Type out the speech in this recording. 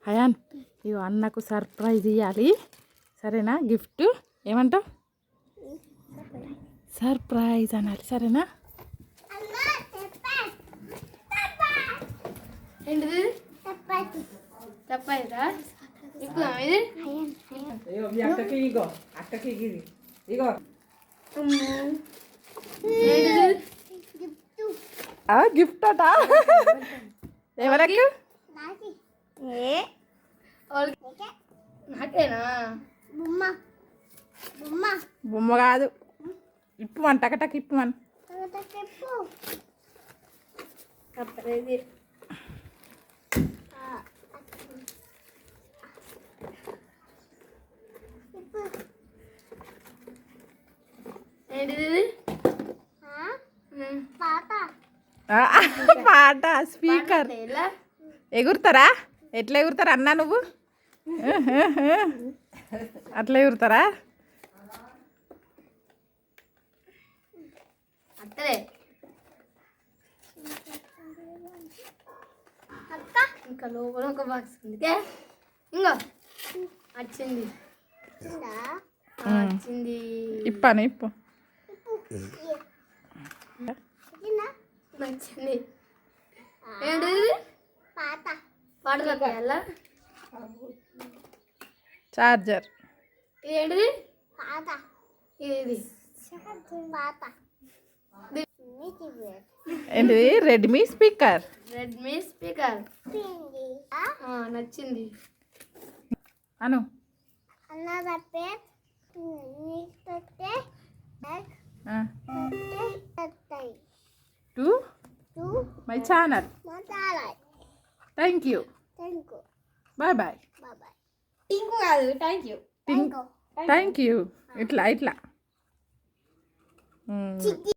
హయాన్ ఇగో అన్నకు సర్ప్రైజ్ ఇవ్వాలి సరేనా గిఫ్ట్ ఏమంటావు సర్ప్రైజ్ అనాలి సరేనా ఏంటిది తప్పైదా ఇప్పుడు ఇది అక్కకి ఇది ఇగో గిఫ్ట్ అట ఎవరికి నాకేనా బొమ్మ కాదు ఇప్పుమని టకటక ఇప్పుమని తప్పలేదు ఏంటిది పాట స్పీకర్ ఎలా ఎగురుతారా ఎట్లా ఎగురుతారా అన్నా నువ్వు అట్లా ఎగురుతారా అత్తలే ఇంకా లోపల ఒక బాక్స్ ఉంది ఇంకో వచ్చింది వచ్చింది ఇప్పని ఇప్పు వచ్చింది ఏంటిది పాట తప్పాలా చార్జర్ ఇది ఏంటిది ఇది ఏంటిది రెడ్మీ స్పీకర్ రెడ్మీ స్పీకర్ నచ్చింది అను to my channel thank you bye bye ఇంకో కాదు థ్యాంక్ యూ థ్యాంక్ యూ ఇట్లా ఇట్లా